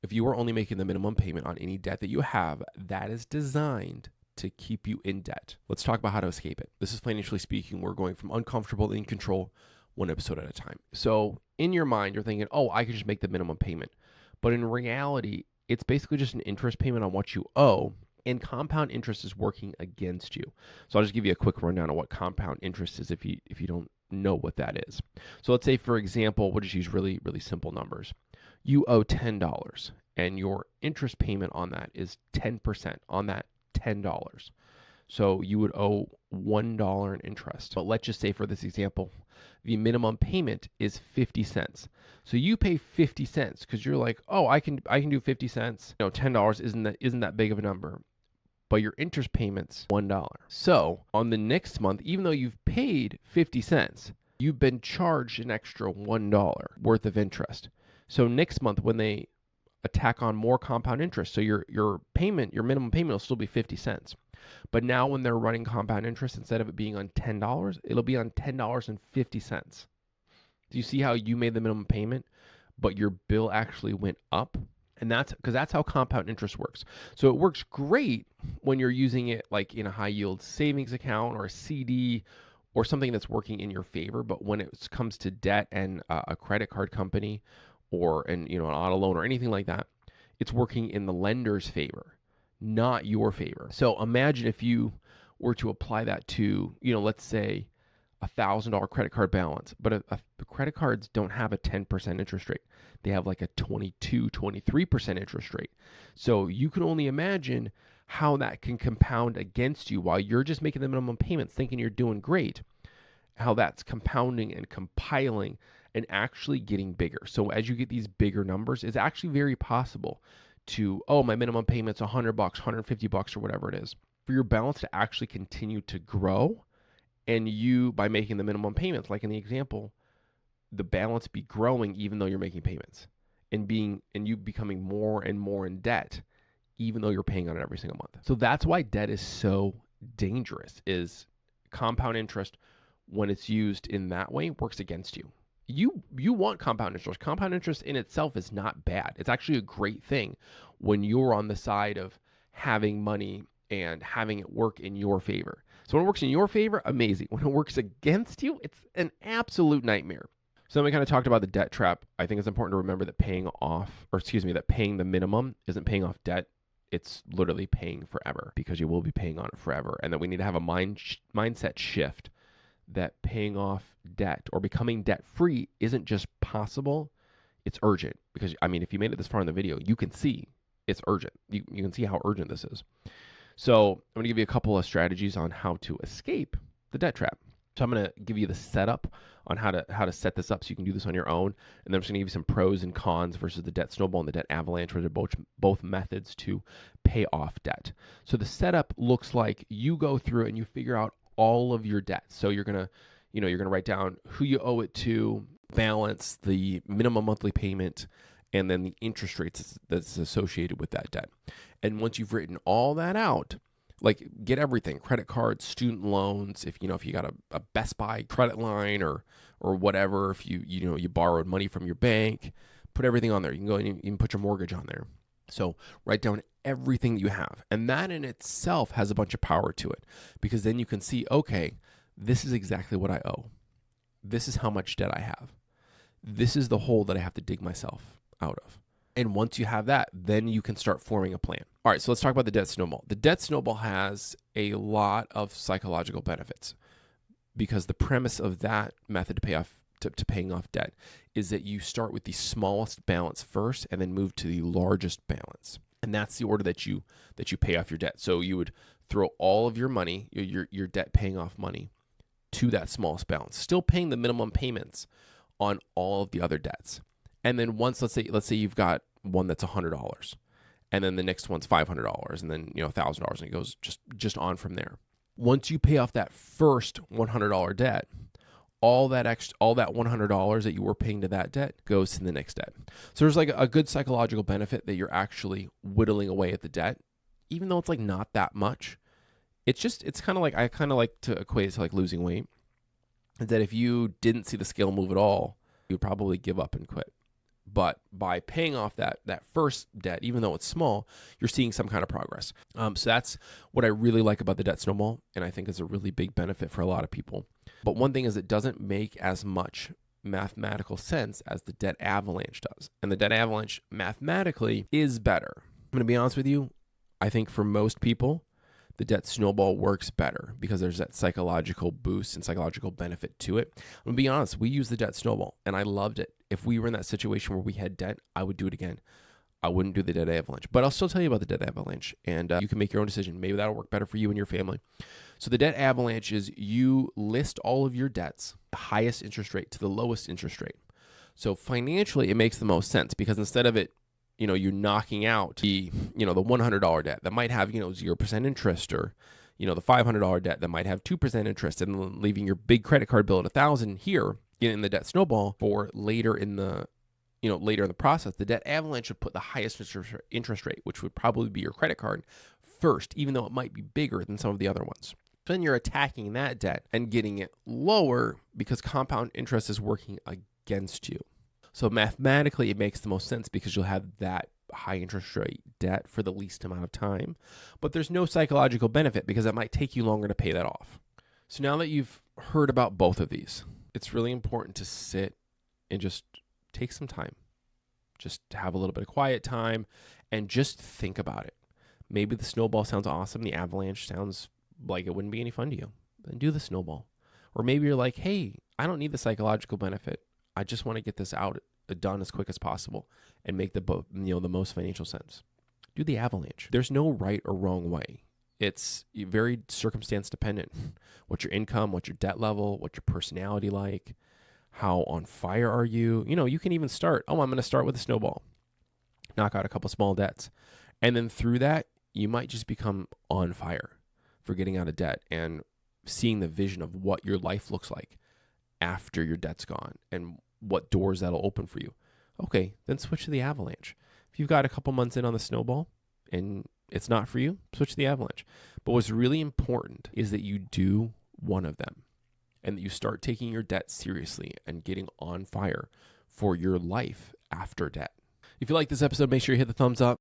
If you are only making the minimum payment on any debt that you have, that is designed to keep you in debt. Let's talk about how to escape it. This is Financially Speaking. We're going from uncomfortable to in control, one episode at a time. So in your mind, you're thinking, oh, I can just make the minimum payment. But in reality, it's basically just an interest payment on what you owe, and compound interest is working against you. So I'll just give you a quick rundown of what compound interest is if you don't know what that is. So let's say, for example, we'll just use really, really simple numbers. You owe $10 and your interest payment on that is 10% on that $10. So you would owe $1 in interest. But let's just say for this example, the minimum payment is 50 cents. So you pay 50 cents because you're like, oh, I can do 50 cents. $10 isn't that big of a number. But your interest payment's $1. So on the next month, even though you've paid 50 cents, you've been charged an extra $1 worth of interest. So next month when they attack on more compound interest, so your minimum payment will still be 50 cents. But now when they're running compound interest, instead of it being on $10, it'll be on $10.50. Do you see how you made the minimum payment, but your bill actually went up? And that's because that's how compound interest works. So it works great when you're using it like in a high yield savings account or a CD or something that's working in your favor. But when it comes to debt and a credit card company or an auto loan or anything like that, it's working in the lender's favor, not your favor. So imagine if you were to apply that to, let's say $1,000 credit card balance, but the credit cards don't have a 10% interest rate. They have like a 22, 23% interest rate. So you can only imagine how that can compound against you while you're just making the minimum payments thinking you're doing great, how that's compounding and compiling and actually getting bigger. So as you get these bigger numbers, it's actually very possible to, oh, my minimum payment's $100, $150 or whatever it is, for your balance to actually continue to grow. And you, by making the minimum payments, like in the example, the balance be growing even though you're making payments and you becoming more and more in debt, even though you're paying on it every single month. So that's why debt is so dangerous, is compound interest, when it's used in that way, works against you. You want compound interest. Compound interest in itself is not bad. It's actually a great thing when you're on the side of having money and having it work in your favor. So when it works in your favor, amazing. When it works against you, it's an absolute nightmare. So then we kind of talked about the debt trap. I think it's important to remember that paying the minimum isn't paying off debt. It's literally paying forever, because you will be paying on it forever. And that we need to have a mindset shift that paying off debt or becoming debt free isn't just possible, it's urgent. Because if you made it this far in the video, you can see it's urgent. You can see how urgent this is. So I'm going to give you a couple of strategies on how to escape the debt trap. So I'm going to give you the setup on how to set this up so you can do this on your own. And then I'm just going to give you some pros and cons versus the debt snowball and the debt avalanche, which are both methods to pay off debt. So the setup looks like you go through and you figure out all of your debts. So you're going to write down who you owe it to, balance, the minimum monthly payment, and then the interest rates that's associated with that debt. And once you've written all that out, like get everything, credit cards, student loans, if you got a Best Buy credit line or whatever, if you borrowed money from your bank, put everything on there. You can go and you can put your mortgage on there. So write down everything that you have. And that in itself has a bunch of power to it, because then you can see, okay, this is exactly what I owe. This is how much debt I have. This is the hole that I have to dig myself out of. And once you have that, then you can start forming a plan. All right, so let's talk about the debt snowball. The debt snowball has a lot of psychological benefits, because the premise of that method to paying off debt is that you start with the smallest balance first and then move to the largest balance. And that's the order that you pay off your debt. So you would throw all of your money, your debt paying off money, to that smallest balance, still paying the minimum payments on all of the other debts. And then once, let's say you've got one that's $100, and then the next one's $500, and then $1,000, and it goes just on from there. Once you pay off that first $100 debt, all that $100 that you were paying to that debt goes to the next debt. So there's like a good psychological benefit that you're actually whittling away at the debt, even though it's like not that much. It's kind of like, I kind of like to equate it to like losing weight. That if you didn't see the scale move at all, you would probably give up and quit. But by paying off that first debt, even though it's small, you're seeing some kind of progress. So that's what I really like about the debt snowball, and I think is a really big benefit for a lot of people. But one thing is it doesn't make as much mathematical sense as the debt avalanche does. And the debt avalanche mathematically is better. I'm going to be honest with you. I think for most people, the debt snowball works better because there's that psychological boost and psychological benefit to it. I'm going to be honest, we use the debt snowball and I loved it. If we were in that situation where we had debt, I would do it again. I wouldn't do the debt avalanche, but I'll still tell you about the debt avalanche, and you can make your own decision. Maybe that'll work better for you and your family. So the debt avalanche is you list all of your debts, the highest interest rate to the lowest interest rate. So financially, it makes the most sense because instead of it, you're knocking out the $100 debt that might have, 0% interest, or, the $500 debt that might have 2% interest, and leaving your big credit card bill at $1,000 here, getting the debt snowball for later in the process. The debt avalanche would put the highest interest rate, which would probably be your credit card, first, even though it might be bigger than some of the other ones. Then you're attacking that debt and getting it lower because compound interest is working against you. So mathematically, it makes the most sense because you'll have that high interest rate debt for the least amount of time, but there's no psychological benefit because it might take you longer to pay that off. So now that you've heard about both of these, it's really important to sit and just take some time, just to have a little bit of quiet time and just think about it. Maybe the snowball sounds awesome. The avalanche sounds like it wouldn't be any fun to you. Then do the snowball. Or maybe you're like, hey, I don't need the psychological benefit. I just want to get this done as quick as possible and make the most financial sense. Do the avalanche. There's no right or wrong way. It's very circumstance dependent. What's your income? What's your debt level? What's your personality like? How on fire are you? You can even start, I'm going to start with a snowball. Knock out a couple small debts. And then through that, you might just become on fire for getting out of debt and seeing the vision of what your life looks like after your debt's gone and what doors that'll open for you. Okay, then switch to the avalanche. If you've got a couple months in on the snowball and it's not for you, switch to the avalanche. But what's really important is that you do one of them and that you start taking your debt seriously and getting on fire for your life after debt. If you like this episode, make sure you hit the thumbs up.